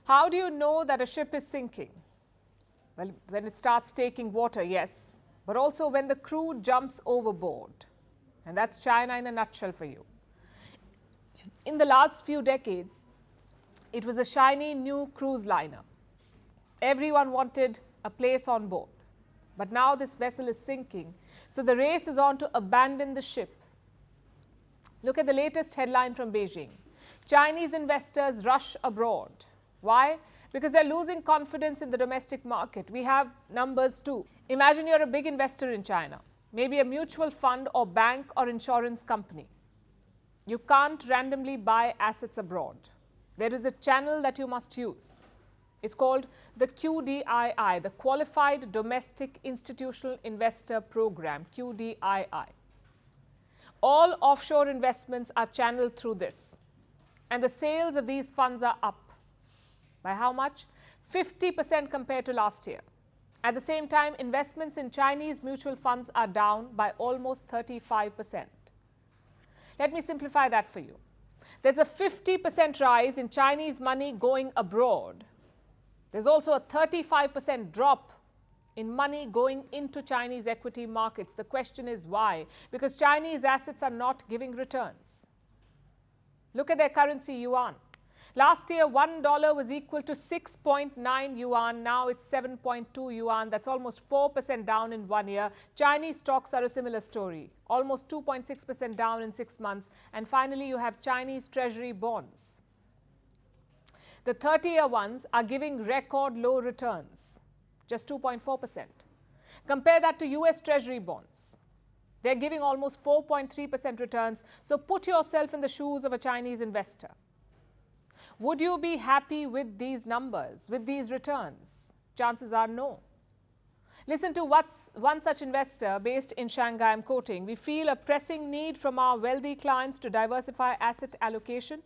How do you know that a ship is sinking? Well, when it starts taking water, yes, but also when the crew jumps overboard. And that's China in a nutshell for you. In the last few decades, it was a shiny new cruise liner. Everyone wanted a place on board. But now this vessel is sinking, so the race is on to abandon the ship. Look at the latest headline from Beijing. Chinese investors rush abroad. Why? Because they're losing confidence in the domestic market. We have numbers too. Imagine you're a big investor in China, maybe a mutual fund or bank or insurance company. You can't randomly buy assets abroad. There is a channel that you must use. It's called the QDII, the Qualified Domestic Institutional Investor Program, QDII. All offshore investments are channeled through this. And the sales of these funds are up. By how much? 50% compared to last year. At the same time, investments in Chinese mutual funds are down by almost 35%. Let me simplify that for you. There's a 50% rise in Chinese money going abroad. There's also a 35% drop in money going into Chinese equity markets. The question is why? Because Chinese assets are not giving returns. Look at their currency, yuan. Last year, $1 was equal to 6.9 yuan. Now it's 7.2 yuan. That's almost 4% down in 1 year. Chinese stocks are a similar story, almost 2.6% down in 6 months. And finally, you have Chinese treasury bonds. The 30-year ones are giving record low returns, just 2.4%. Compare that to US treasury bonds. They're giving almost 4.3% returns. So put yourself in the shoes of a Chinese investor. Would you be happy with these numbers, with these returns? Chances are no. Listen to one such investor based in Shanghai, I'm quoting, "We feel a pressing need from our wealthy clients to diversify asset allocation.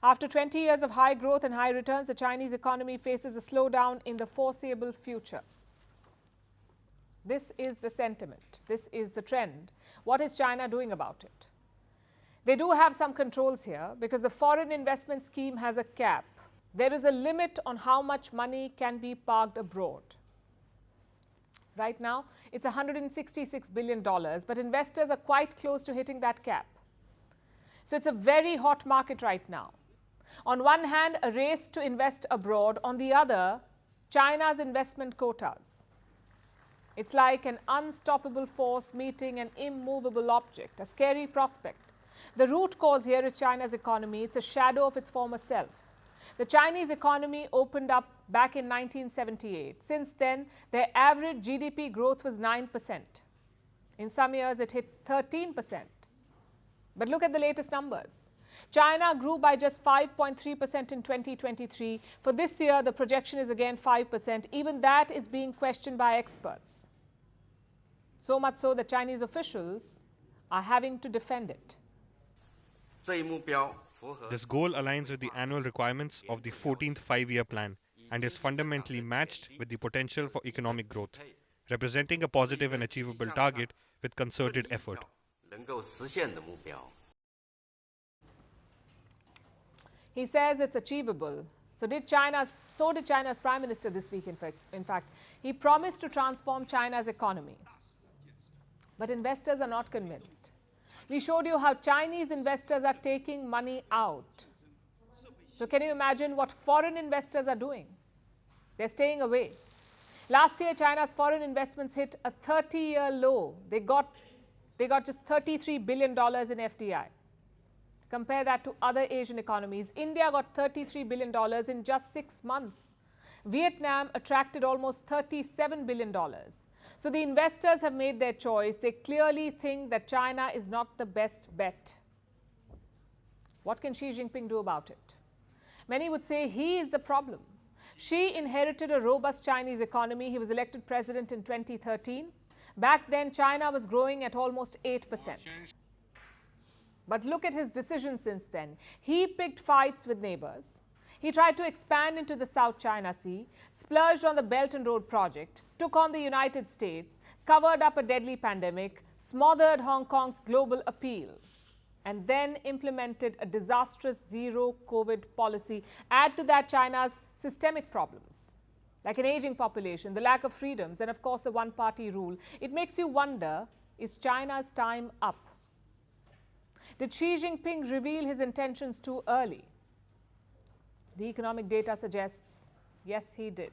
After 20 years of high growth and high returns, the Chinese economy faces a slowdown in the foreseeable future." This is the sentiment. This is the trend. What is China doing about it? They do have some controls here because the foreign investment scheme has a cap. There is a limit on how much money can be parked abroad. Right now, it's $166 billion, but investors are quite close to hitting that cap. So it's a very hot market right now. On one hand, a race to invest abroad. On the other, China's investment quotas. It's like an unstoppable force meeting an immovable object, a scary prospect. The root cause here is China's economy. It's a shadow of its former self. The Chinese economy opened up back in 1978. Since then, their average GDP growth was 9%. In some years, it hit 13%. But look at the latest numbers. China grew by just 5.3% in 2023. For this year, the projection is again 5%. Even that is being questioned by experts. So much so that Chinese officials are having to defend it. This goal aligns with the annual requirements of the 14th five-year plan and is fundamentally matched with the potential for economic growth, representing a positive and achievable target with concerted effort. He says it's achievable. So did China's Prime Minister this week, in fact. He promised to transform China's economy. But investors are not convinced. We showed you how Chinese investors are taking money out. So can you imagine what foreign investors are doing? They're staying away. Last year, China's foreign investments hit a 30-year low. They got just $33 billion in FDI. Compare that to other Asian economies. India got $33 billion in just 6 months. Vietnam attracted almost $37 billion. So the investors have made their choice. They clearly think that China is not the best bet. What can Xi Jinping do about it? Many would say he is the problem. Xi inherited a robust Chinese economy. He was elected president in 2013. Back then, China was growing at almost 8%. But look at his decisions since then. He picked fights with neighbors. He tried to expand into the South China Sea, splurged on the Belt and Road project, took on the United States, covered up a deadly pandemic, smothered Hong Kong's global appeal. and then implemented a disastrous zero COVID policy. Add to that China's systemic problems, like an aging population, the lack of freedoms, and of course the one-party rule. It makes you wonder, is China's time up? Did Xi Jinping reveal his intentions too early? The economic data suggests, yes, he did.